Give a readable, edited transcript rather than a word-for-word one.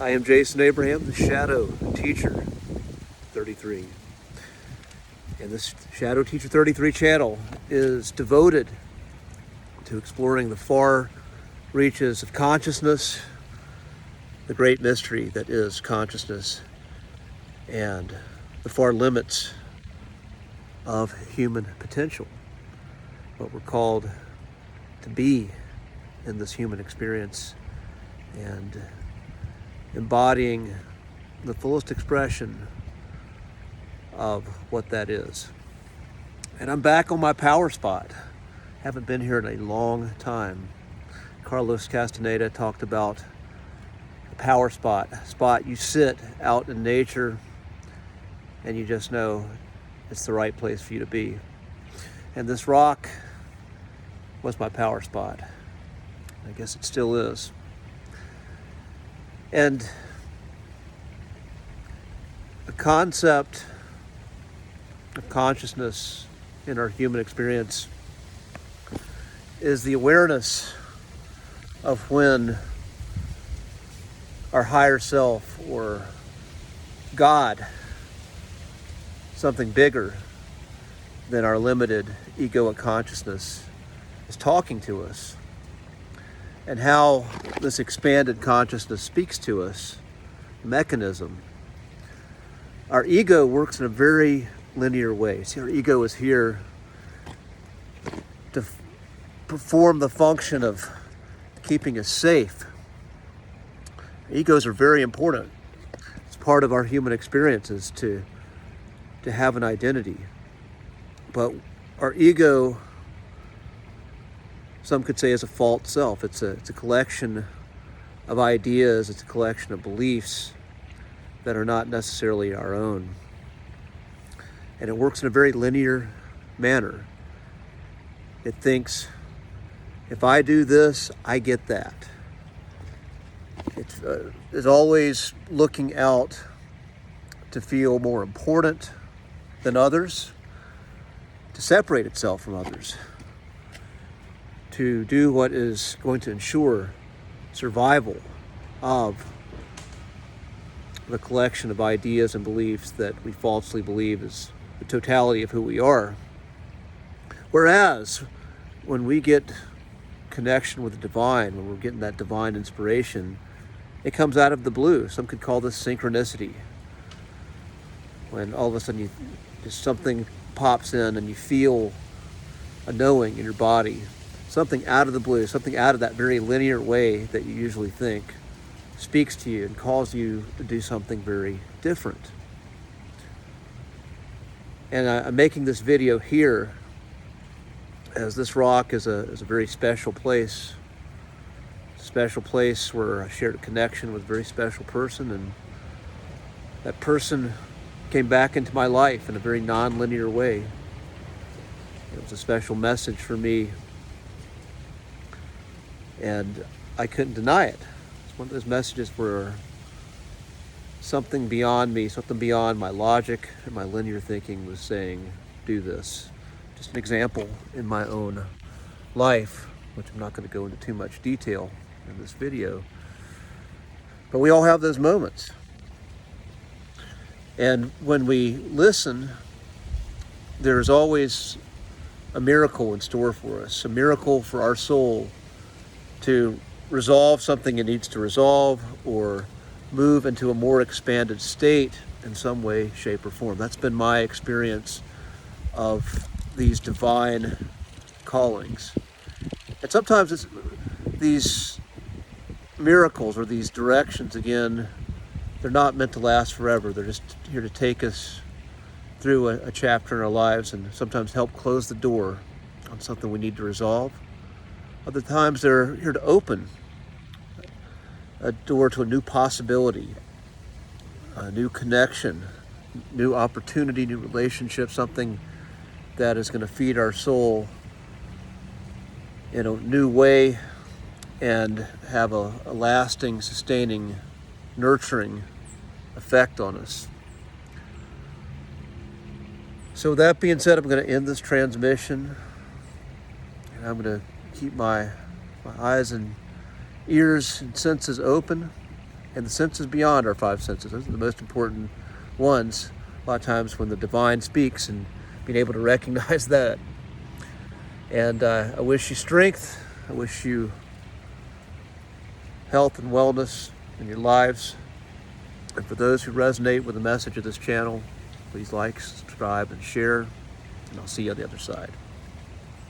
I am Jason Abraham, the Shadow Teacher 33. And this Shadow Teacher 33 channel is devoted to exploring the far reaches of consciousness, the great mystery that is consciousness, and the far limits of human potential, what we're called to be in this human experience, and embodying the fullest expression of what that is. And I'm back on my power spot. Haven't been here in a long time. Carlos Castaneda talked about the power spot you sit out in nature and you just know it's the right place for you to be. And this rock was my power spot. I guess it still is. And the concept of consciousness in our human experience is the awareness of when our higher self or God, something bigger than our limited egoic consciousness, is talking to us, and how this expanded consciousness speaks to us, mechanism. Our ego works in a very linear way. See, our ego is here to perform the function of keeping us safe. Egos are very important. It's part of our human experiences to have an identity. But our ego, some could say, is a false self. It's a collection of ideas. It's a collection of beliefs that are not necessarily our own. And it works in a very linear manner. It thinks, if I do this, I get that. It's always looking out to feel more important than others, to separate itself from others, to do what is going to ensure survival of the collection of ideas and beliefs that we falsely believe is the totality of who we are. Whereas when we get connection with the divine, when we're getting that divine inspiration, it comes out of the blue. Some could call this synchronicity. When all of a sudden just something pops in and you feel a knowing in your body, something out of the blue, something out of that very linear way that you usually think, speaks to you and calls you to do something very different. And I'm making this video here as this rock is a very special place. It's a special place where I shared a connection with a very special person, and that person came back into my life in a very non-linear way. It was a special message for me, and I couldn't deny it. It's one of those messages where something beyond me, something beyond my logic and my linear thinking was saying, do this. Just an example in my own life, which I'm not going to go into too much detail in this video. But we all have those moments. And when we listen, there's always a miracle in store for us, a miracle for our soul to resolve something it needs to resolve, or move into a more expanded state in some way, shape, or form. That's been my experience of these divine callings. And sometimes it's these miracles or these directions, again, they're not meant to last forever. They're just here to take us through a chapter in our lives and sometimes help close the door on something we need to resolve. Other times they're here to open a door to a new possibility, a new connection, new opportunity, new relationship, something that is going to feed our soul in a new way and have a lasting, sustaining, nurturing effect on us. So with that being said, I'm going to end this transmission, and I'm going to keep my eyes and ears and senses open and the senses beyond our five senses. Those are the most important ones. A lot of times when the divine speaks, and being able to recognize that. And I wish you strength. I wish you health and wellness in your lives. And for those who resonate with the message of this channel, please like, subscribe, and share. And I'll see you on the other side.